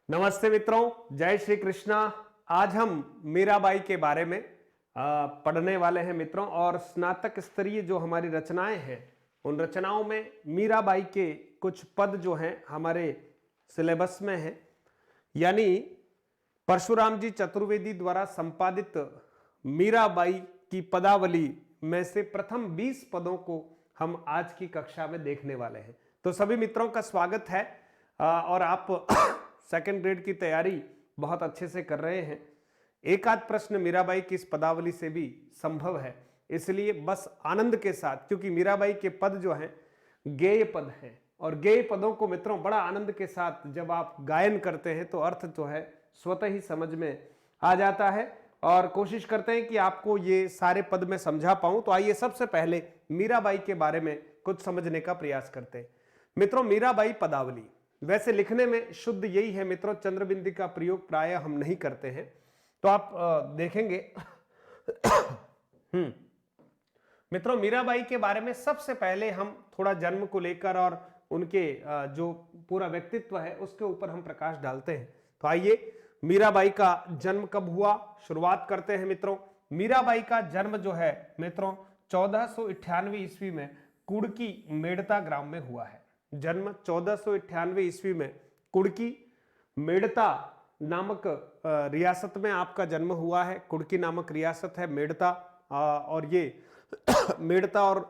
नमस्ते मित्रों, जय श्री कृष्णा। आज हम मीराबाई के बारे में पढ़ने वाले हैं मित्रों। और स्नातक स्तरीय जो हमारी रचनाएं हैं उन रचनाओं में मीराबाई के कुछ पद जो हैं हमारे सिलेबस में हैं। यानी परशुराम जी चतुर्वेदी द्वारा संपादित मीराबाई की पदावली में से प्रथम 20 पदों को हम आज की कक्षा में देखने वाले हैं। तो सभी मित्रों का स्वागत है। और आप सेकंड ग्रेड की तैयारी बहुत अच्छे से कर रहे हैं। एक आध प्रश्न मीराबाई की इस पदावली से भी संभव है, इसलिए बस आनंद के साथ, क्योंकि मीराबाई के पद जो हैं गेय पद हैं और गेय पदों को मित्रों बड़ा आनंद के साथ जब आप गायन करते हैं तो अर्थ जो है स्वतः ही समझ में आ जाता है। और कोशिश करते हैं कि आपको ये सारे पद में समझा पाऊं। तो आइए सबसे पहले मीराबाई के बारे में कुछ समझने का प्रयास करते हैं। मित्रों, मीराबाई पदावली वैसे लिखने में शुद्ध यही है मित्रों, चंद्रबिंदी का प्रयोग प्रायः हम नहीं करते हैं। तो आप देखेंगे मित्रों, मीराबाई के बारे में सबसे पहले हम थोड़ा जन्म को लेकर और उनके जो पूरा व्यक्तित्व है उसके ऊपर हम प्रकाश डालते हैं। तो आइए मीराबाई का जन्म कब हुआ शुरुआत करते हैं मित्रों। मीराबाई का जन्म जो है मित्रों 1498 ईस्वी में कुड़की मेड़ता ग्राम में हुआ है। जन्म 1498 ईस्वी में कुड़की मेड़ता नामक रियासत में आपका जन्म हुआ है। कुड़की नामक रियासत है मेड़ता, और ये मेड़ता और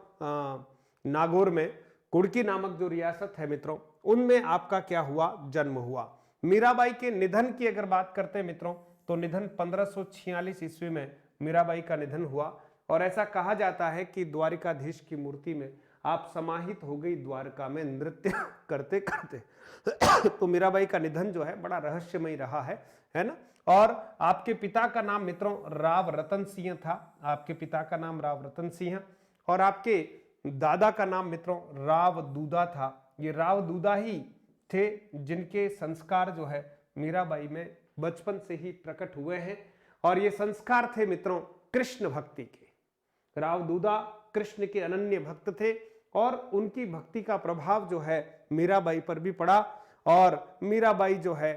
नागौर में कुड़की नामक जो रियासत है मित्रों उनमें आपका क्या हुआ, जन्म हुआ। मीराबाई के निधन की अगर बात करते हैं मित्रों तो निधन 1546 ईस्वी में मीराबाई का निधन हुआ। और ऐसा कहा जाता है कि द्वारिकाधीश की मूर्ति में आप समाहित हो गई द्वारका में नृत्य करते करते। तो मीराबाई का निधन जो है बड़ा रहस्यमय रहा है ना। और आपके पिता का नाम मित्रों राव रतन सिंह था। आपके पिता का नाम राव रतन सिंह और आपके दादा का नाम मित्रों राव दूदा था। ये राव दूदा ही थे जिनके संस्कार जो है मीराबाई में बचपन से ही प्रकट हुए हैं। और ये संस्कार थे मित्रों कृष्ण भक्ति के। राव दूदा कृष्ण के अनन्य भक्त थे और उनकी भक्ति का प्रभाव जो है मीराबाई पर भी पड़ा। और मीराबाई जो है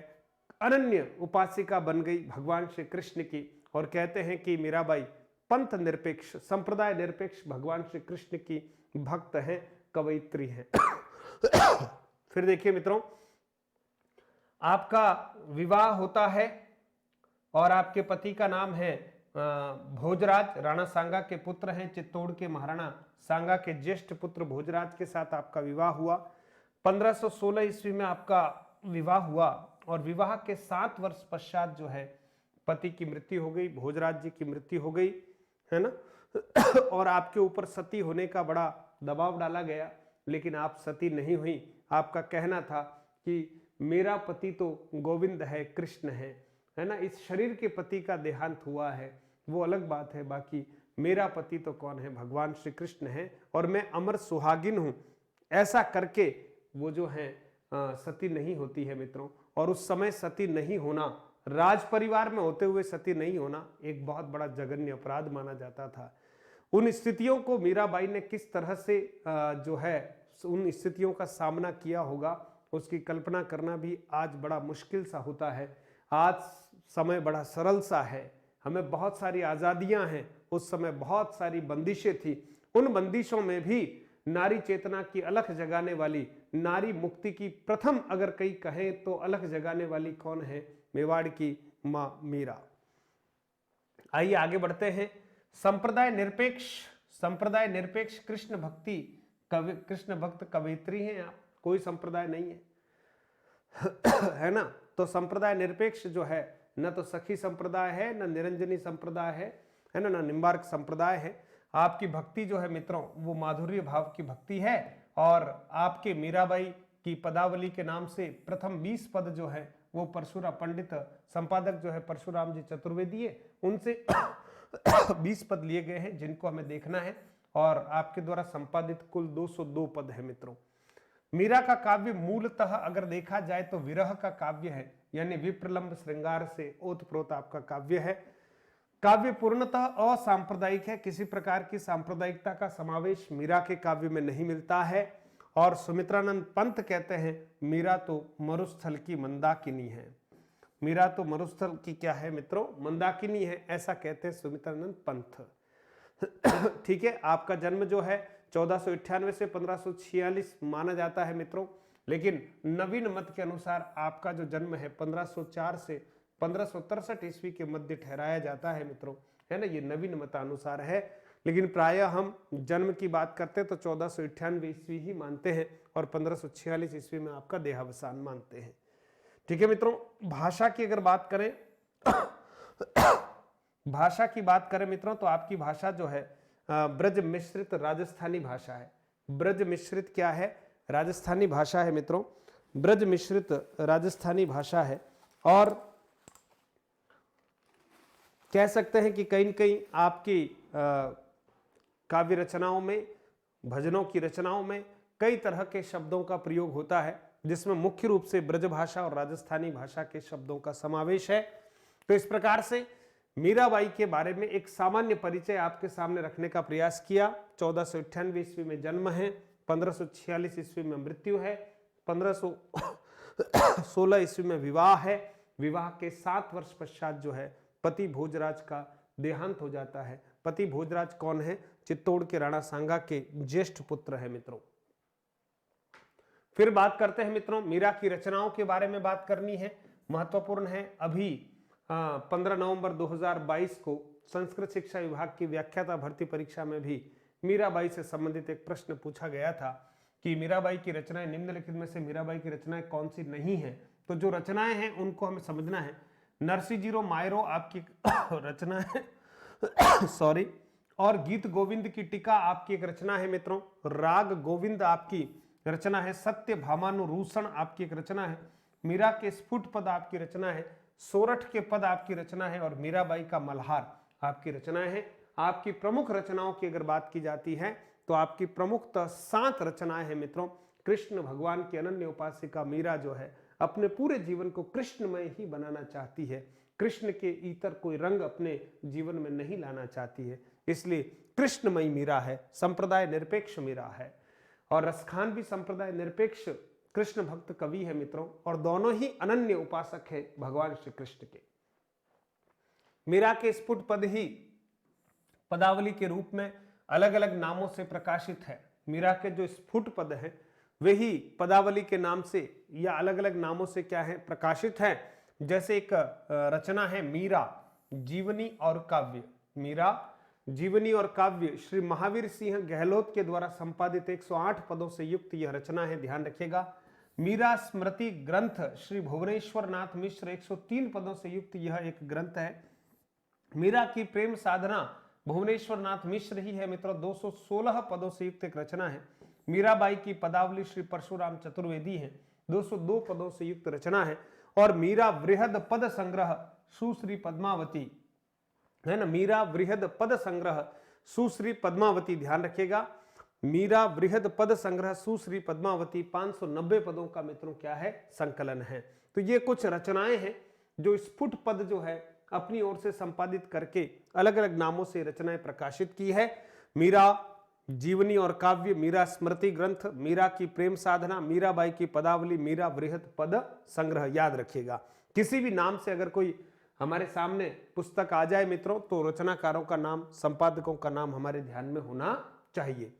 अनन्य उपासिका बन गई भगवान श्री कृष्ण की। और कहते हैं कि मीराबाई पंथ निरपेक्ष, संप्रदाय निरपेक्ष भगवान श्री कृष्ण की भक्त हैं, कवयित्री हैं। फिर देखिए मित्रों, आपका विवाह होता है और आपके पति का नाम है भोजराज, राणा सांगा के पुत्र हैं। चित्तौड़ के महाराणा सांगा के ज्येष्ठ पुत्र भोजराज के साथ आपका विवाह हुआ। 1516 ईस्वी में आपका विवाह हुआ और विवाह के 7 वर्ष पश्चात जो है पति की मृत्यु हो गई, भोजराज जी की मृत्यु हो गई, है ना। और आपके ऊपर सती होने का बड़ा दबाव डाला गया, लेकिन आप सती नहीं हुई। आपका कहना था कि मेरा पति तो गोविंद है, कृष्ण है ना। इस शरीर के पति का देहांत हुआ है वो अलग बात है, बाकी मेरा पति तो कौन है, भगवान श्री कृष्ण है और मैं अमर सुहागिन हूं। ऐसा करके वो जो है सती नहीं होती है मित्रों। और उस समय सती नहीं होना, राज परिवार में होते हुए सती नहीं होना एक बहुत बड़ा जघन्य अपराध माना जाता था। उन स्थितियों को मीराबाई ने किस तरह से जो है उन स्थितियों का सामना किया होगा उसकी कल्पना करना भी आज बड़ा मुश्किल सा होता है। आज समय बड़ा सरल सा है, हमें बहुत सारी आजादियां हैं, उस समय बहुत सारी बंदिशें थी। उन बंदिशों में भी नारी चेतना की अलख जगाने वाली, नारी मुक्ति की प्रथम अगर कई कहें तो अलख जगाने वाली कौन है, मेवाड़ की मां मीरा। आइए आगे बढ़ते हैं। संप्रदाय निरपेक्ष कृष्ण भक्ति कृष्ण भक्त कवयित्री हैं आप, कोई संप्रदाय नहीं है, है ना। तो संप्रदाय निरपेक्ष जो है न तो सखी संप्रदाय है, न निरंजनी संप्रदाय है ना, न निम्बार्क संप्रदाय है। आपकी भक्ति जो है मित्रों वो माधुर्य भाव की भक्ति है। और आपके मीराबाई की पदावली के नाम से प्रथम 20 पद जो है वो परशुराम पंडित संपादक जो है परशुराम जी चतुर्वेदी, उनसे 20 पद लिए गए हैं जिनको हमें देखना है। और आपके द्वारा संपादित कुल 202 पद है मित्रों। मीरा का काव्य मूलतः अगर देखा जाए तो विरह का काव्य है, यानी विप्रलंब श्रृंगार से ओतप्रोत आपका काव्य है। काव्य पूर्णतः असांप्रदायिक है, किसी प्रकार की सांप्रदायिकता का समावेश मीरा के काव्य में नहीं मिलता है। और सुमित्रानंद पंत कहते हैं मीरा तो मरुस्थल की मंदाकिनी है। मीरा तो मरुस्थल की क्या है मित्रों, मंदाकिनी है, ऐसा कहते हैं सुमित्रानंद पंत। ठीक है, आपका जन्म जो है 1498 से 1546 माना जाता है मित्रों, लेकिन नवीन मत के अनुसार आपका जो जन्म है 1504 से 1563 ईस्वी के मध्य ठहराया जाता है मित्रों, है ना, ये नवीन मतानुसार है। लेकिन प्रायः हम जन्म की बात करते हैं तो 1498 ईस्वी ही मानते हैं और 1546 ईस्वी में आपका देहावसान मानते हैं। ठीक है मित्रों, भाषा की अगर बात करें भाषा की बात करें मित्रों, तो आपकी भाषा जो है ब्रज मिश्रित राजस्थानी भाषा है। ब्रज मिश्रित क्या है, राजस्थानी भाषा है मित्रों, ब्रज मिश्रित राजस्थानी भाषा है। और कह सकते हैं कि कहीं न कहीं आपकी काव्य रचनाओं में, भजनों की रचनाओं में कई तरह के शब्दों का प्रयोग होता है, जिसमें मुख्य रूप से ब्रज भाषा और राजस्थानी भाषा के शब्दों का समावेश है। तो इस प्रकार से मीराबाई के बारे में एक सामान्य परिचय आपके सामने रखने का प्रयास किया। 1498 ईस्वी में जन्म है, 1546 ईस्वी में मृत्यु है, 1516 ईस्वी में विवाह है। विवाह के 7 वर्ष पश्चात जो है पति भोजराज का देहांत हो जाता है। पति भोजराज कौन है, चित्तौड़ के राणा सांगा के ज्येष्ठ पुत्र है मित्रों। फिर बात करते हैं मित्रों, मीरा की रचनाओं के बारे में बात करनी है, महत्वपूर्ण है। अभी 15 नवंबर 2022 को संस्कृत शिक्षा विभाग की व्याख्याता भर्ती परीक्षा में भी मीराबाई से संबंधित एक प्रश्न पूछा गया था कि मीराबाई की रचनाएं निम्नलिखित में से मीराबाई की रचनाएं कौन सी नहीं है। तो जो रचनाएं हैं उनको हमें समझना है। नरसिंह मायरो आपकी रचना है सॉरी, और गीत गोविंद की टीका आपकी एक रचना है मित्रों। राग गोविंद आपकी रचना है। सत्य भामानुरूषण आपकी एक रचना है। मीरा के स्फुट पद आपकी रचना है। सोरठ के पद आपकी रचना है और मीराबाई का मल्हार आपकी रचनाएं हैं। आपकी प्रमुख रचनाओं की अगर बात की जाती है तो आपकी प्रमुखतः 7 रचनाएं हैं मित्रों। कृष्ण भगवान की अनन्य उपासिका मीरा जो है अपने पूरे जीवन को कृष्णमय ही बनाना चाहती है। कृष्ण के इतर कोई रंग अपने जीवन में नहीं लाना चाहती है, इसलिए कृष्णमयी मीरा है, संप्रदाय निरपेक्ष मीरा है। और रसखान भी संप्रदाय निरपेक्ष कृष्ण भक्त कवि है मित्रों, और दोनों ही अनन्य उपासक है भगवान श्री कृष्ण के। मीरा के स्फुट पद ही पदावली के रूप में अलग अलग नामों से प्रकाशित है। मीरा के जो स्फुट पद हैं वे ही पदावली के नाम से या अलग अलग नामों से क्या है, प्रकाशित है। जैसे एक रचना है मीरा जीवनी और काव्य। मीरा जीवनी और काव्य श्री महावीर सिंह गहलोत के द्वारा संपादित 108 पदों से युक्त यह रचना है, ध्यान रखिएगा। मीरा स्मृति ग्रंथ श्री भुवनेश्वर नाथ मिश्र 103 पदों से युक्त यह एक ग्रंथ है। मीरा की प्रेम साधना भुवनेश्वर नाथ मिश्र ही है मित्रों, 216 पदों से युक्त एक रचना है। मीराबाई की पदावली श्री परशुराम चतुर्वेदी है, 202 पदों से युक्त रचना है। और मीरा वृहद पद संग्रह सुश्री पद्मावती है ना, मीरा वृहद पद संग्रह सुश्री पद्मावती, ध्यान रखिएगा। मीरा वृहद पद संग्रह सुश्री पद्मावती 590 पदों का मित्रों क्या है, संकलन है। तो ये कुछ रचनाएं हैं जो स्फुट पद जो है अपनी ओर से संपादित करके अलग अलग नामों से रचनाएं प्रकाशित की है। मीरा जीवनी और काव्य, मीरा स्मृति ग्रंथ, मीरा की प्रेम साधना, मीराबाई की पदावली, मीरा वृहद पद संग्रह, याद रखिएगा। किसी भी नाम से अगर कोई हमारे सामने पुस्तक आ जाए मित्रों तो रचनाकारों का नाम, संपादकों का नाम हमारे ध्यान में होना चाहिए।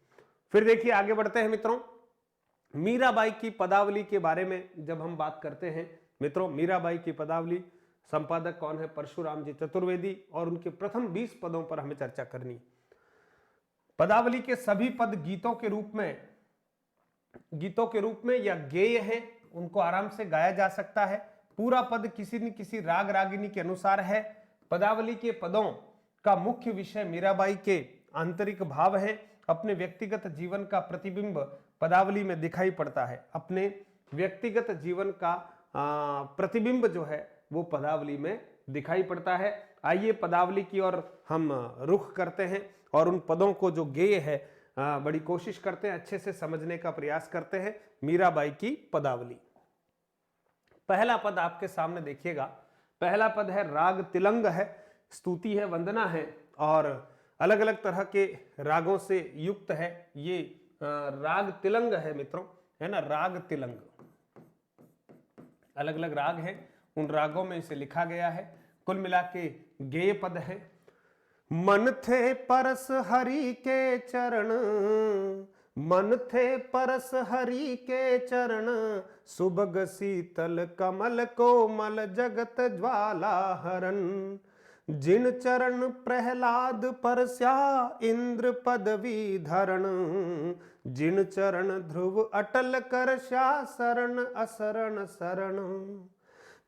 फिर देखिए आगे बढ़ते हैं मित्रों। मीराबाई की पदावली के बारे में जब हम बात करते हैं मित्रों, मीराबाई की पदावली संपादक कौन है, परशुराम जी चतुर्वेदी, और उनके प्रथम 20 पदों पर हमें चर्चा करनी। पदावली के सभी पद गीतों के रूप में या गेय हैं, उनको आराम से गाया जा सकता है। पूरा पद किसी न किसी राग रागिनी के अनुसार है। पदावली के पदों का मुख्य विषय मीराबाई के आंतरिक भाव है। अपने व्यक्तिगत जीवन का प्रतिबिंब पदावली में दिखाई पड़ता है। अपने व्यक्तिगत जीवन का प्रतिबिंब जो है वो पदावली में दिखाई पड़ता है। आइए पदावली की ओर हम रुख करते हैं और उन पदों को जो गेय है बड़ी कोशिश करते हैं, अच्छे से समझने का प्रयास करते हैं। मीराबाई की पदावली, पहला पद आपके सामने देखिएगा। पहला पद है राग तिलंग है, स्तुति है, वंदना है और अलग अलग तरह के रागों से युक्त है। ये राग तिलंग है मित्रों, है ना, राग तिलंग। अलग अलग राग हैं, उन रागों में इसे लिखा गया है। कुल मिला के गेय पद है। मन थे परस हरि के चरण, मन थे परस हरि के चरण, सुबग शीतल कमल कोमल जगत ज्वाला हरण। जिन चरण प्रहलाद परस्या इंद्र पदवी धरण, जिन चरण ध्रुव अटल करस्या शरण असरण शरण।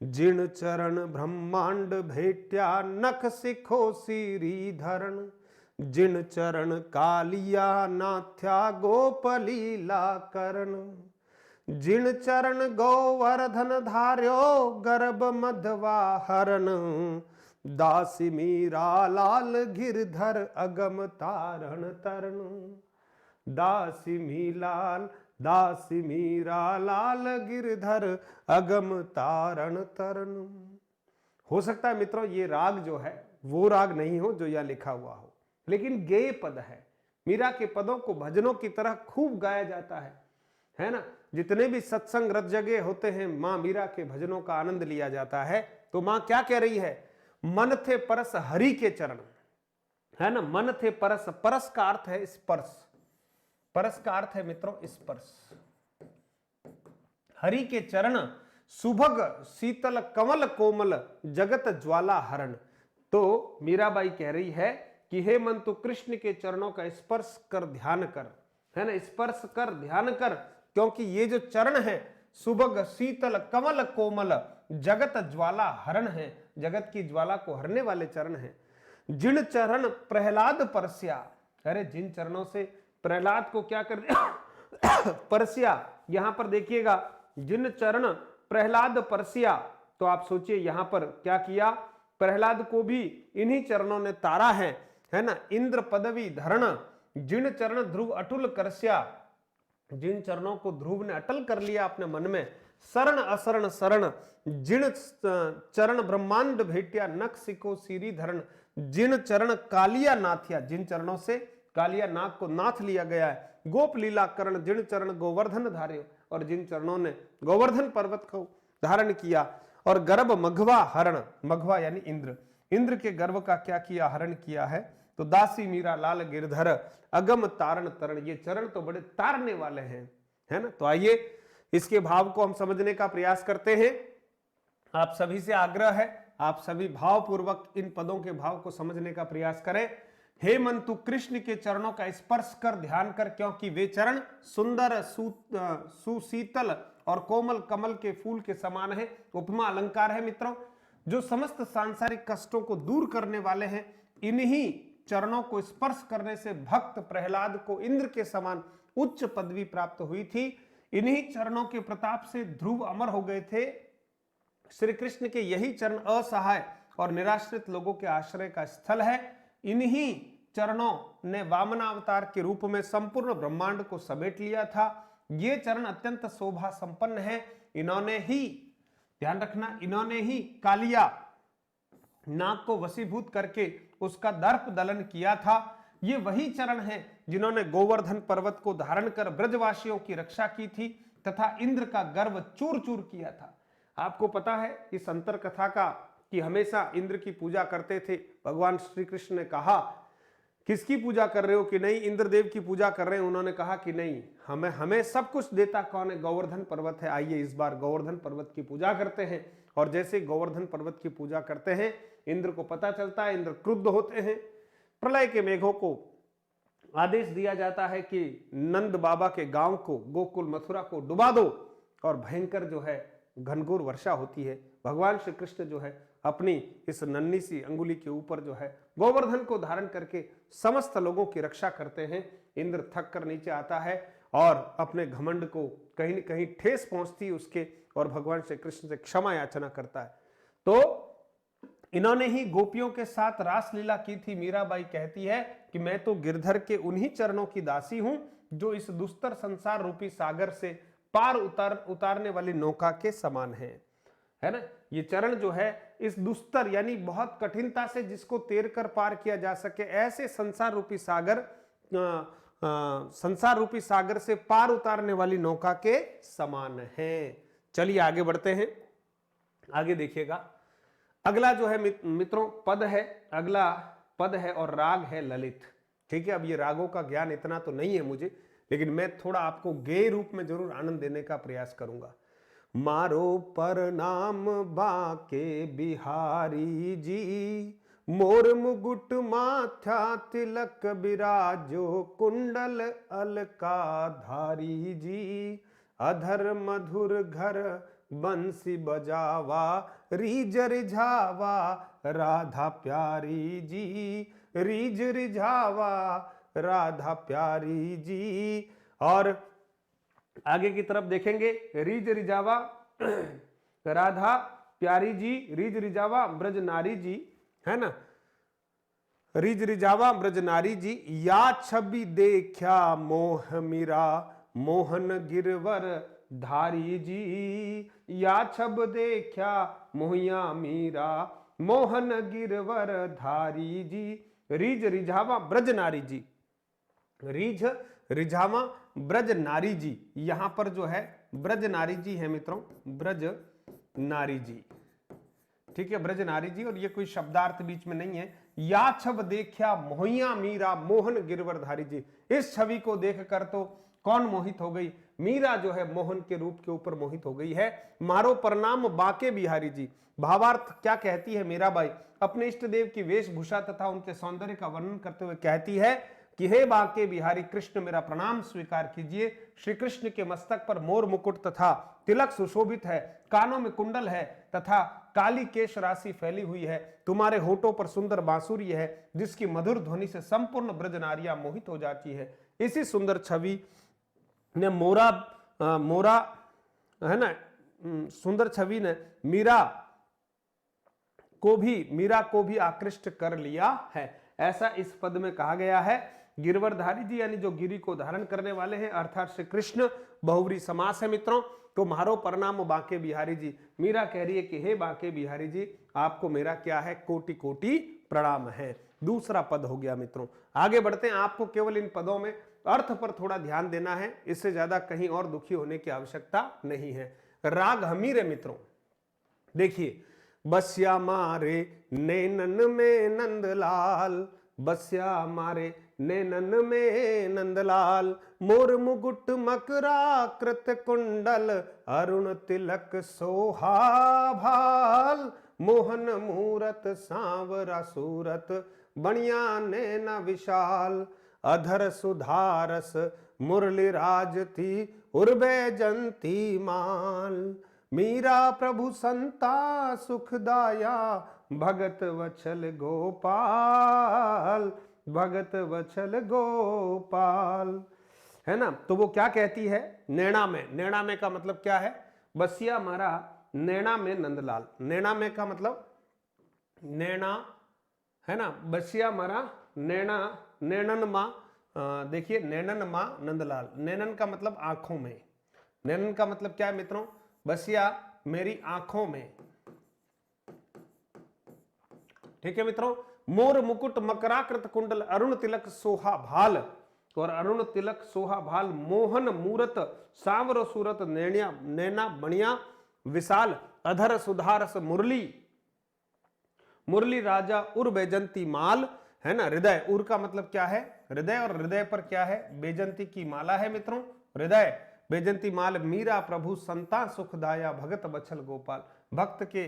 जिन चरण ब्रह्मांड भेट्या नख सिखो सिरी धरण, जिन चरण कालिया नाथ्या गोपलीला करण। जिन चरण गोवर्धन धार्यो गर्भ मधवा हरण, दासी मीरा लाल गिरधर अगम तारण तरण। दासी मीरा लाल गिरधर अगम तारण तरण। हो सकता है मित्रों ये राग जो है वो राग नहीं हो जो यह लिखा हुआ हो, लेकिन गेय पद है। मीरा के पदों को भजनों की तरह खूब गाया जाता है ना। जितने भी सत्संग रत जगह होते हैं, मां मीरा के भजनों का आनंद लिया जाता है। तो मां क्या कह रही है? मन थे परस हरि के चरण, है ना। मन थे परस, परस का अर्थ है स्पर्श, परस का अर्थ है मित्रों स्पर्श। हरि के चरण सुभग शीतल कमल कोमल जगत ज्वाला हरण। तो मीराबाई कह रही है कि हे मन तू कृष्ण के चरणों का स्पर्श कर ध्यान कर, है ना, स्पर्श कर ध्यान कर, क्योंकि ये जो चरण है सुभग शीतल कमल कोमल जगत ज्वाला हरण है, जगत की ज्वाला को हरने वाले चरण हैं। जिन चरण प्रहलाद परस्या, अरे जिन चरणों से प्रहलाद को क्या कर दिया परस्या। यहां पर देखिएगा जिन चरण प्रहलाद परस्या, तो आप सोचिए यहां पर क्या किया, प्रहलाद को भी इन्हीं चरणों ने तारा है ना। इंद्र पदवी धरण, जिन चरण ध्रुव अटुल करस्या, जिन चरणों को ध्रुव ने अटल कर लिया अपने मन में। शरण असरण शरण, जिन चरण ब्रह्मांड भेट्या नख सिको सीरी धरण, जिन चरण कालिया नाथ्या, जिन चरणों से कालिया नाग को नाथ लिया गया है। गोप लीला करण, जिन चरण गोवर्धन धार्य, और जिन चरणों ने गोवर्धन पर्वत को धारण किया। और गर्भ मघवा हरण, मघवा यानी इंद्र, इंद्र के गर्भ का क्या किया, हरण किया है। तो दासी मीरा लाल गिरधर अगम तारण तरण, ये चरण तो बड़े तारने वाले हैं, है ना। तो आइए इसके भाव को हम समझने का प्रयास करते हैं। आप सभी से आग्रह है, आप सभी भावपूर्वक इन पदों के भाव को समझने का प्रयास करें। हे मन तू कृष्ण के चरणों का स्पर्श कर ध्यान कर, क्योंकि वे चरण सुंदर सुशीतल और कोमल कमल के फूल के समान है। उपमा अलंकार है मित्रों, जो समस्त सांसारिक कष्टों को दूर करने वाले हैं। इन्हीं चरणों को स्पर्श करने से भक्त प्रहलाद को इंद्र के समान उच्च पदवी प्राप्त हुई थी। इन्हीं चरणों के प्रताप से ध्रुव अमर हो गए थे। श्री कृष्ण के यही चरण असहाय और निराश्रित लोगों के आश्रय का स्थल है। इन्हीं चरणों ने वामनावतार के रूप में संपूर्ण ब्रह्मांड को समेट लिया था। ये चरण अत्यंत शोभा संपन्न है। इन्होंने ही, ध्यान रखना, इन्होंने ही कालिया नाग को वशीभूत करके उसका दर्प दलन किया था। ये वही चरण हैं जिन्होंने गोवर्धन पर्वत को धारण कर ब्रजवासियों की रक्षा की थी तथा इंद्र का गर्व चूर चूर किया था। आपको पता है इस अंतर कथा का कि हमेशा इंद्र की पूजा करते थे। भगवान श्री कृष्ण ने कहा किसकी पूजा कर रहे हो, कि नहीं इंद्रदेव की पूजा कर रहे हैं। उन्होंने कहा कि नहीं, हमें सब कुछ देता कौन है, गोवर्धन पर्वत है। आइए इस बार गोवर्धन पर्वत की पूजा करते हैं। और जैसे गोवर्धन पर्वत की पूजा करते हैं, इंद्र को पता चलता है, इंद्र क्रुद्ध होते हैं। प्रलय के मेघों को आदेश दिया जाता है कि नंद बाबा के गांव को, गोकुल मथुरा को डुबा दो, और भयंकर जो है घनघोर वर्षा होती है। भगवान श्री कृष्ण जो है अपनी इस नन्ही सी अंगुली के ऊपर जो है गोवर्धन को धारण करके समस्त लोगों की रक्षा करते हैं। इंद्र थक कर नीचे आता है और अपने घमंड को कहीं न कहीं ठेस पहुंचती उसके, और भगवान श्री कृष्ण से क्षमा याचना करता है। तो इन्होंने ही गोपियों के साथ रासलीला की थी। मीराबाई कहती है कि मैं तो गिरधर के उन्हीं चरणों की दासी हूं जो इस दुस्तर संसार रूपी सागर से पार उतारने वाली नौका के समान है ना। ये चरण जो है इस दुस्तर यानी बहुत कठिनता से जिसको तैर कर पार किया जा सके, ऐसे संसार रूपी सागर से पार उतारने वाली नौका के समान है। चलिए आगे बढ़ते हैं। आगे देखिएगा, अगला जो है मित्रों पद है, अगला पद है और राग है ललित। ठीक है, अब ये रागों का ज्ञान इतना तो नहीं है मुझे, लेकिन मैं थोड़ा आपको गेय रूप में जरूर आनंद देने का प्रयास करूंगा। मारो परनाम बाके बिहारी जी, मोर मुकुट माथा तिलक बिराजो, कुंडल अलकाधारी जी, अधर मधुर घर बंसी बजावा, रीज रिझावा राधा प्यारी जी, रीज रिझावा राधा प्यारी जी। और आगे की तरफ देखेंगे, रीज रिझावा राधा प्यारी जी, रीज रिझावा ब्रज नारी जी, है ना, रीज रिझावा ब्रज नारी जी, या छवि देखा मोह मीरा, मोहन गिरवर धारी जी, या छब देखा मोहिया मीरा, मोहन गिरवर धारी जी, रीज रिझावा ब्रज नारी जी, रीझ रिझावा ब्रज नारी जी। यहां पर जो है ब्रज नारी जी है मित्रों, ब्रज नारी जी, ठीक है, ब्रज नारी जी, और ये कोई शब्दार्थ बीच में नहीं है। या छब देखा मोहिया मीरा, मोहन गिरवरधारी जी, इस छवि को देखकर तो कौन मोहित हो गई, मीरा जो है मोहन के रूप के ऊपर मोहित हो गई है। मारो प्रणाम बाके बिहारी जी, भावार्थ क्या कहती है मीराबाई, अपने इष्ट देव की वेशभूषा तथा उनके सौंदर्य का वर्णन करते हुए कहती है कि हे बाके बिहारी कृष्ण, मेरा प्रणाम स्वीकार कीजिए। श्री कृष्ण के मस्तक पर मोर मुकुट तथा तिलक सुशोभित है, कानों में कुंडल है तथा काली केश राशि फैली हुई है, तुम्हारे होठों पर सुंदर बांसुरी है जिसकी मधुर ध्वनि से संपूर्ण ब्रज नारियां मोहित हो जाती है। इसी सुंदर छवि ने मोरा है ना, सुंदर छवि ने मीरा को भी आकृष्ट कर लिया है, ऐसा इस पद में कहा गया है। गिरवरधारी जी यानी जो गिरी को धारण करने वाले हैं, अर्थात श्री कृष्ण, बहुव्रीहि समास है मित्रों। तो मारो प्रणाम बाके बिहारी जी, मीरा कह रही है कि हे बाके बिहारी जी, आपको मेरा क्या है, कोटि कोटि प्रणाम है। दूसरा पद हो गया मित्रों। आगे बढ़ते हैं, आपको केवल इन पदों में अर्थ पर थोड़ा ध्यान देना है, इससे ज्यादा कहीं और दुखी होने की आवश्यकता नहीं है। राग हमीर है मित्रों, देखिए, बसिया मारे नैनन में नंदलाल, बसिया मारे नैनन में नंदलाल, मोर मुकुट मकरा कृत कुंडल, अरुण तिलक सोहा भाल, मोहन मूरत सांवरा सूरत, बणिया नैना विशाल, अधर सुधारस मुरली राज थी, उर्वे जंती माल, मीरा प्रभु संता सुखदाया, भगत वत्सल गोपाल, भगत वत्सल गोपाल, है ना। तो वो क्या कहती है, नैना में का मतलब क्या है, बसिया मारा नैना में नंदलाल, नैना में का मतलब नैना, है ना, बसिया मारा नैना, नैनन माँ, देखिए नैनन माँ नंदलाल, नैनन का मतलब आंखों में, नैनन का मतलब क्या है मित्रों, बसिया मेरी आंखों में, ठीक है मित्रों। मोर मुकुट मकराकृत कुंडल, अरुण तिलक सोहा भाल, और अरुण तिलक सोहा भाल, मोहन मूरत सांवर सूरत, नैना बणिया विशाल, अधर सुधारस मुरली, मुरली राजा उर बेजंती माल, है ना। हृदय, उर का मतलब क्या है, हृदय, और हृदय पर क्या है, बेजंती की माला है मित्रों, हृदय बेजंती माल, मीरा प्रभु संता सुखदाया, भगत बत्सल गोपाल, भक्त के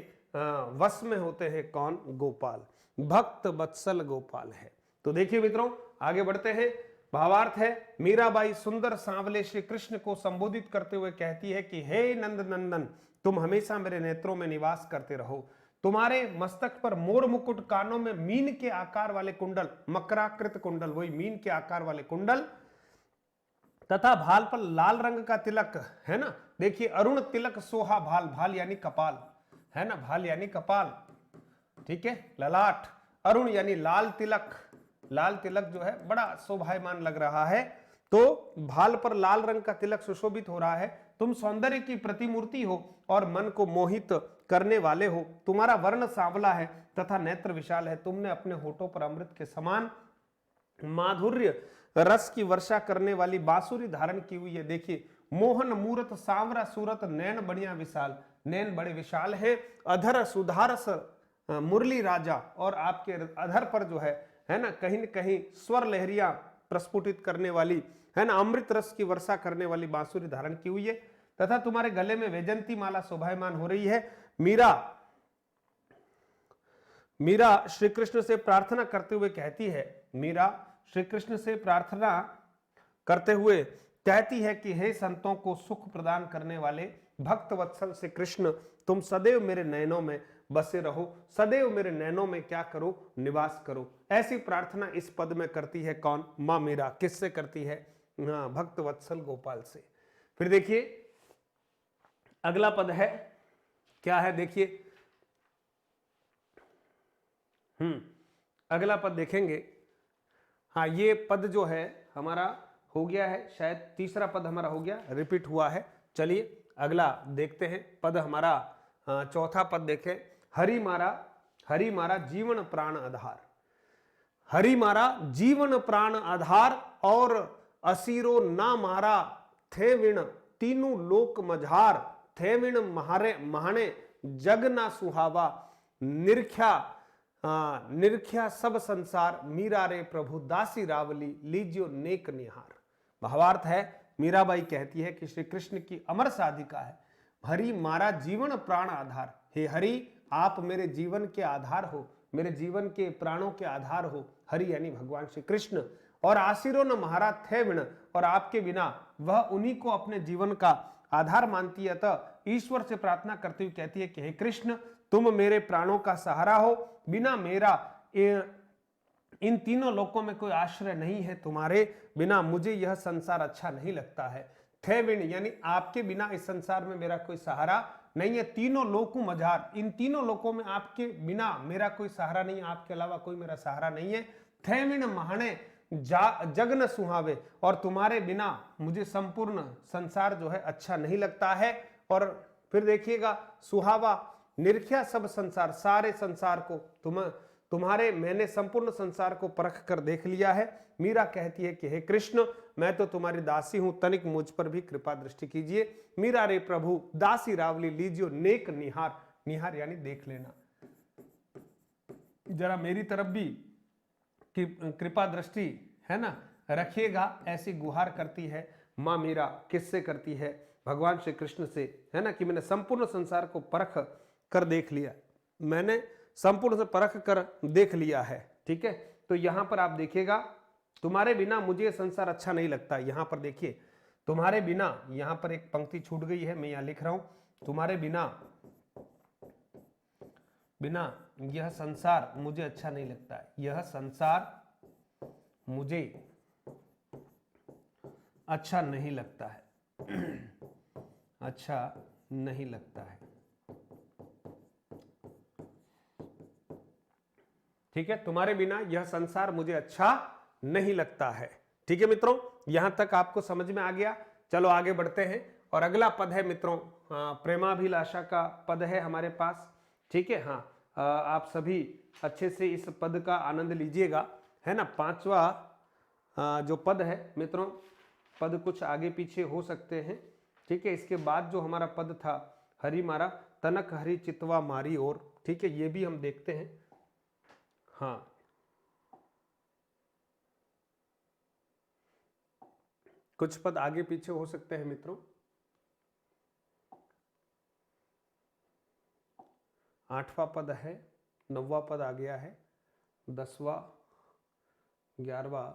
वश में होते हैं कौन, गोपाल, भक्त बत्सल गोपाल है। तो देखिए मित्रों, आगे बढ़ते हैं। भावार्थ है, मीराबाई सुंदर सांवले श्री कृष्ण को संबोधित करते हुए कहती है कि हे नंद नंदन, तुम हमेशा मेरे नेत्रों में निवास करते रहो, तुम्हारे मस्तक पर मोर मुकुट, कानों में मीन के आकार वाले कुंडल, मकराकृत कुंडल, वही मीन के आकार वाले कुंडल, तथा भाल पर लाल रंग का तिलक, है ना। देखिए, अरुण तिलक सोहा भाल, भाल यानी कपाल, है ना, भाल यानी कपाल, ठीक है, ललाट, अरुण यानी लाल तिलक, लाल तिलक जो है बड़ा शोभायमान लग रहा है। तो भाल पर लाल रंग का तिलक सुशोभित हो रहा है, तुम सौंदर्य की प्रतिमूर्ति हो और मन को मोहित करने वाले हो, तुम्हारा वर्ण सांवला है तथा नेत्र विशाल है, तुमने अपने होठों पर अमृत के समान माधुर्य रस की वर्षा करने वाली बांसुरी धारण की हुई है। देखिए, मोहन मूरत सांवरा सूरत, नैन बढ़िया विशाल, नैन बड़े विशाल हैं, अधर सुधारस मुरली राजा, और आपके अधर पर जो है ना, कहीं न कहीं स्वर लहरियां प्रस्फुटित करने वाली, है ना, अमृत रस की वर्षा करने वाली बांसुरी धारण की हुई है, तथा तुम्हारे गले में वैजंती माला शोभायमान हो रही है। मीरा श्री कृष्ण से प्रार्थना करते हुए कहती है, मीरा श्री कृष्ण से प्रार्थना करते हुए कहती है कि हे संतों को सुख प्रदान करने वाले भक्त वत्सल श्री कृष्ण, तुम सदैव मेरे नयनों में बसे रहो, सदैव मेरे नयनों में क्या करो, निवास करो। ऐसी प्रार्थना इस पद में करती है कौन? मां मीरा। किससे करती है? भक्त वत्सल गोपाल से। फिर देखिए अगला पद है, क्या है देखिए, अगला पद देखेंगे। हाँ, ये पद जो है हमारा हो गया है, शायद तीसरा पद हमारा हो गया, रिपीट हुआ है। चलिए अगला देखते हैं पद हमारा, चौथा पद देखें। हरि मारा जीवन प्राण आधार, हरि मारा जीवन प्राण आधार, और असीरो ना मारा थे विण तीनों लोक मझार, थे विण महाने जग ना सुहावा, निरख्या सब संसार, मीरा रे प्रभु दासी रावली, लीजियो नेक निहार। भावार्थ है, मीराबाई कहती है कि श्री कृष्ण की अमर साधिका है, हरि मारा जीवन प्राण आधार, हे हरि आप मेरे जीवन के आधार हो, मेरे जीवन के प्राणों के आधार हो, हरि यानी भगवान श्री कृष्ण, और आशीरो न महाराज थे विण, और आपके बिना वह उन्हीं को अपने जीवन का आधार मानती है। तो ईश्वर से प्रार्थना करती हुई कहती है कि हे कृष्ण तुम मेरे प्राणों का सहारा हो, बिना मेरा इन तीनों लोकों में कोई आश्रय नहीं है, तुम्हारे बिना मुझे यह संसार अच्छा नहीं लगता है। थे विण यानी आपके बिना इस संसार में मेरा कोई सहारा नहीं है, तीनों लोकों मझार, इन तीनों लोकों में आपके बिना मेरा कोई सहारा नहीं है, आपके अलावा कोई मेरा सहारा नहीं है। थे विण महाने जग न सुहावे, और तुम्हारे बिना मुझे संपूर्ण संसार जो है अच्छा नहीं लगता है। और फिर देखिएगा सुहावा, निरख्या सब संसार, सारे संसार को तुम्हारे मैंने संपूर्ण संसार को परख कर देख लिया है। मीरा कहती है कि हे कृष्ण मैं तो तुम्हारी दासी हूं, तनिक मुझ पर भी कृपा दृष्टि कीजिए। मीरा रे प्रभु दासी रावली, लीजियो नेक निहार, निहार यानी देख लेना, जरा मेरी तरफ भी कृपा दृष्टि है ना रखिएगा, ऐसी गुहार करती है मां मीरा। किससे करती है? भगवान श्री कृष्ण से, है ना, कि मैंने संपूर्ण संसार को परख कर देख लिया, मैंने संपूर्ण से परख कर देख लिया है। ठीक है, तो यहां पर आप देखिएगा तुम्हारे बिना मुझे संसार अच्छा नहीं लगता। यहां पर देखिए तुम्हारे बिना, यहां पर एक पंक्ति छूट गई है, मैं यहां लिख रहा हूं, तुम्हारे बिना यह संसार मुझे अच्छा नहीं लगता है, यह संसार मुझे अच्छा नहीं लगता है अच्छा नहीं लगता है। ठीक है, तुम्हारे बिना यह संसार मुझे अच्छा नहीं लगता है। ठीक है मित्रों, यहां तक आपको समझ में आ गया। चलो आगे बढ़ते हैं, और अगला पद है मित्रों प्रेमाभिलाषा का पद है हमारे पास। ठीक है, हाँ, आप सभी अच्छे से इस पद का आनंद लीजिएगा, है ना। पांचवा जो पद है मित्रों, पद कुछ आगे पीछे हो सकते हैं। ठीक है, इसके बाद जो हमारा पद था हरि मारा तनक हरि चितवा मारी और, ठीक है, ये भी हम देखते हैं। हाँ, कुछ पद आगे पीछे हो सकते हैं मित्रों। 8वां पद है, 9वां पद आ गया है, 10वां, 11वां,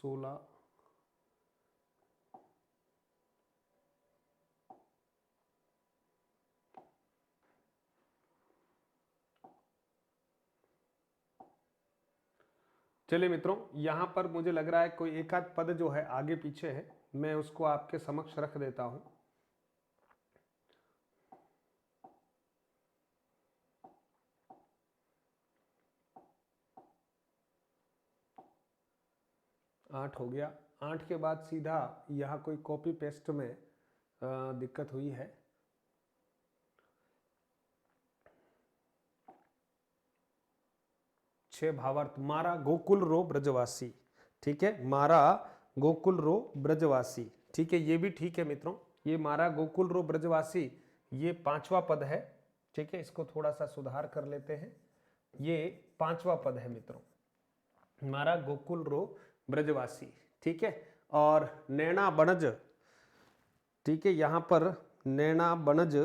16, चलिए मित्रों, यहां पर मुझे लग रहा है कोई एक आध पद जो है आगे पीछे है, मैं उसको आपके समक्ष रख देता हूं। आठ हो गया, 8 के बाद सीधा यहाँ कोई कॉपी पेस्ट में दिक्कत हुई है। છે ભાવાર્થ મારા गोकुल रो ब्रजवासी, ठीक है, मारा गोकुल रो ब्रजवासी, ठीक है, ये भी ठीक है मित्रों, ये मारा गोकुल रो ब्रजवासी ये पांचवा पद है, ठीक है, इसको थोड़ा सा सुधार कर लेते हैं, ये पांचवा पद है मित्रों, मारा गोकुल रो ब्रजवासी, ठीक है। और नैना बनज, ठीक है, यहां पर नैना बनज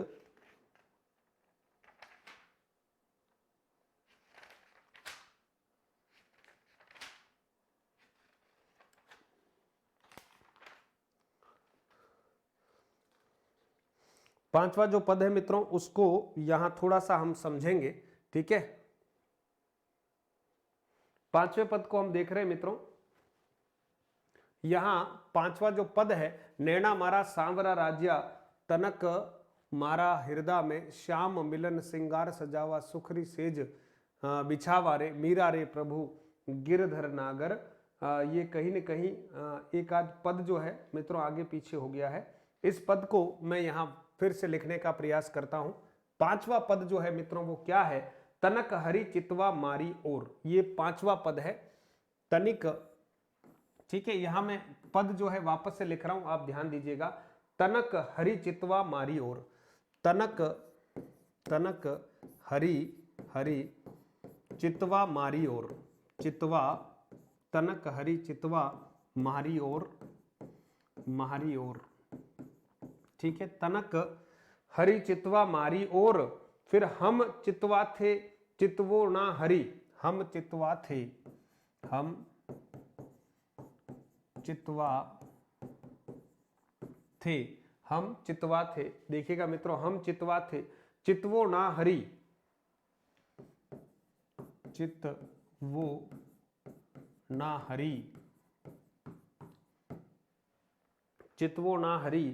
पांचवा जो पद है मित्रों उसको यहां थोड़ा सा हम समझेंगे, ठीक है। पांचवें पद को हम देख रहे हैं मित्रों, यहां पांचवा जो पद है, नैना मारा सांवरा राज्या तनक मारा हृदय में श्याम मिलन सिंगार सजावा सुखरी सेज बिछावा रे मीरा रे प्रभु गिरधर नागर। ये कहीं न कहीं एक आध पद जो है मित्रों आगे पीछे हो गया है, इस पद को मैं यहां फिर से लिखने का प्रयास करता हूं। पांचवा पद जो है मित्रों वो क्या है, तनक हरि चितवा मारी ओर, ये पांचवा पद है, तनिक, ठीक है। यहां मैं पद जो है वापस से लिख रहा हूं, आप ध्यान दीजिएगा, तनक हरि चितवा मारी ओर, तनक तनक हरि हरि चितवा मारी ओर, चितवा तनक हरि चितवा मारी ओर, मारी ओर, ठीक है, तनक हरि चितवा मारी ओर। फिर हम चितवा थे चितवो ना हरि, हम चितवा थे, हम चितवा थे, हम चितवा थे, देखिएगा मित्रों, हम चितवा थे चितवो ना हरि, चितवो ना हरि, चितवो ना हरि,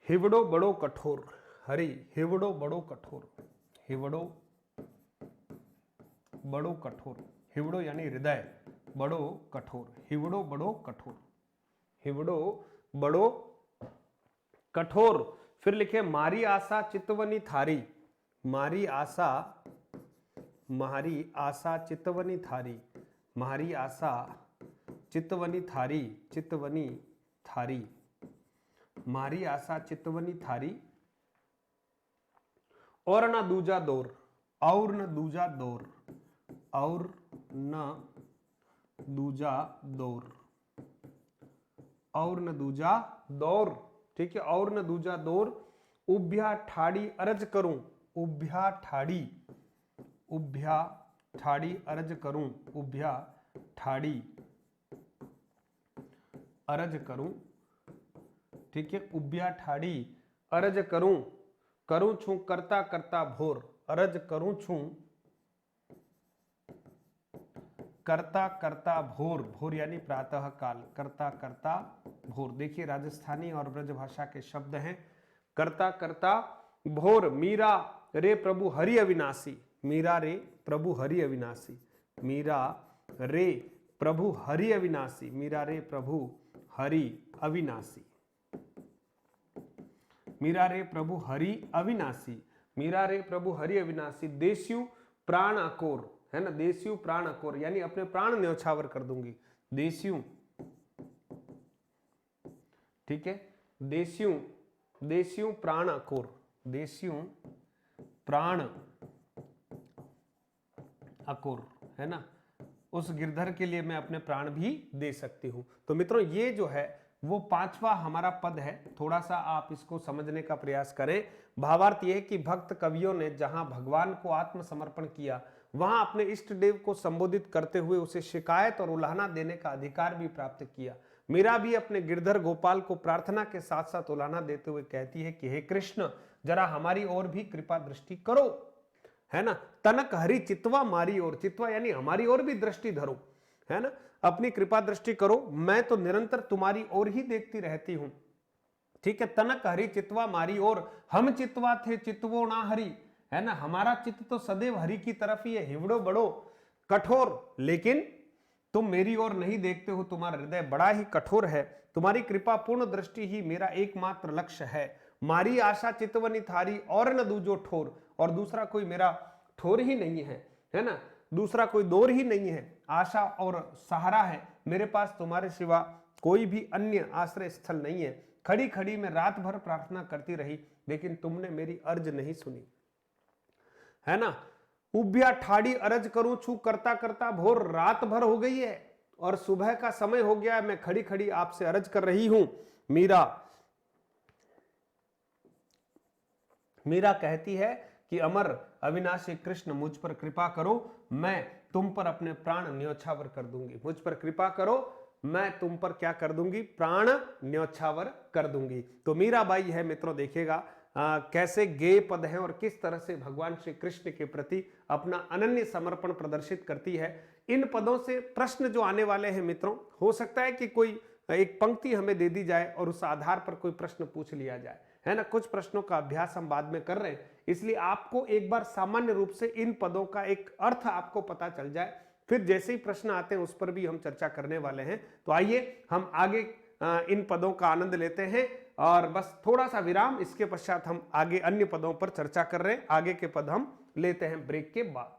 हिवड़ो बड़ो कठोर, हरि हिवड़ो बड़ो कठोर, हिवड़ो बड़ो कठोर, हिवड़ो यानी हृदय, बड़ो कठोर, हिवड़ो बड़ो कठोर, हिवड़ो बड़ो कठोर। फिर लिखे मारी आशा चितवनी थारी, मारी आशा, मारी आशा चितवनी थारी, मारी आशा चितवनी थारी, चितवनी थारी, मारी आशा चितवनी थारी। और न दूजा दौर, और न दूजा दौर, और न दूजा दौर, और न दूजा दौर, ठीक है, और न दूजा दौर। उभ्या ठाड़ी अरज करूं, उभ्या ठाड़ी, उभ्या ठाड़ी अरज करूं, उभ्या ठाड़ी अरज करूं, ठीक है, उभ्या ठाड़ी अरज करूं, करूं छू करता करता भोर, अरज करूं छू करता करता भोर, भोर यानी प्रातः काल, करता करता भोर। देखिए राजस्थानी और ब्रज भाषा के शब्द हैं, करता करता भोर। मीरा रे प्रभु हरि अविनाशी, मीरा रे प्रभु हरि अविनाशी, मीरा रे प्रभु हरि अविनाशी, मीरा रे प्रभु हरि अविनाशी, मीरा रे प्रभु हरि अविनाशी, मीरा रे प्रभु हरि अविनाशी। देस्यु प्राण अकोर, है ना, देस्यु प्राण अकोर यानी अपने प्राण न्यौछावर कर दूंगी, देस्यु, ठीक है, देस्यु, देस्यु प्राण अकोर, देस्यु प्राण अकोर, है ना, उस गिरधर के लिए मैं अपने प्राण भी दे सकती हूं। तो मित्रों ये जो है वो पांचवा हमारा पद है, थोड़ा सा आप इसको समझने का प्रयास करें। भावार्थ यह कि भक्त कवियों ने जहां भगवान को आत्मसमर्पण किया वहां अपने इष्ट देव को संबोधित करते हुए उसे शिकायत और उलाहना देने का अधिकार भी प्राप्त किया। मीरा भी अपने गिरधर गोपाल को प्रार्थना के साथ साथ उलाहना देते हुए कहती है कि हे कृष्ण जरा हमारी ओर भी कृपा दृष्टि करो, है ना, तनक हरि चितवा मारी ओर, चितवा यानी हमारी ओर भी दृष्टि धरो, है ना, अपनी कृपा दृष्टि करो, मैं तो निरंतर तुम्हारी ओर ही देखती रहती हूं, ठीक है। तनक हरि चितवा मारी ओर, हम चितवा थे चितवो ना हरि, है ना, हमारा चित्त तो सदैव हरि की तरफ ही है, हिवड़ो बड़ो कठोर, लेकिन तुम मेरी ओर नहीं देखते हो, तुम्हारा हृदय बड़ा ही कठोर है, तुम्हारी कृपा पूर्ण दृष्टि ही मेरा एकमात्र लक्ष्य है। मारी आशा चितवनी थारी और न दूजो ठोर, और दूसरा कोई मेरा ठोर ही नहीं है, है ना। दूसरा कोई दौर ही नहीं है, आशा और सहारा है, मेरे पास तुम्हारे सिवा कोई भी अन्य आश्रय स्थल नहीं है। खड़ी खड़ी मैं रात भर प्रार्थना करती रही, लेकिन तुमने मेरी अर्ज नहीं सुनी, है ना। उबिया ठाड़ी अरज करूं छू करता करता भोर रात भर हो गई है और सुबह का समय हो गया, मैं खड़ी खड़ी आपसे अरज कर रही हूं। मीरा कहती है कि अमर अविनाशी कृष्ण मुझ पर कृपा करो, मैं तुम पर अपने प्राण न्योछावर कर दूंगी। मुझ पर कृपा करो, मैं तुम पर क्या कर दूंगी, प्राण न्योछावर कर दूंगी। तो मीराबाई है मित्रों, देखिएगा कैसे गेय पद हैं और किस तरह से भगवान श्री कृष्ण के प्रति अपना अनन्य समर्पण प्रदर्शित करती है। इन पदों से प्रश्न जो आने वाले हैं मित्रों, हो सकता है कि कोई एक पंक्ति हमें दे दी जाए और उस आधार पर कोई प्रश्न पूछ लिया जाए, है ना। कुछ प्रश्नों का अभ्यास हम बाद में कर रहे हैं, इसलिए आपको एक बार सामान्य रूप से इन पदों का एक अर्थ आपको पता चल जाए, फिर जैसे ही प्रश्न आते हैं उस पर भी हम चर्चा करने वाले हैं। तो आइए हम आगे इन पदों का आनंद लेते हैं और बस थोड़ा सा विराम, इसके पश्चात हम आगे अन्य पदों पर चर्चा कर रहे हैं। आगे के पद हम लेते हैं ब्रेक के बाद।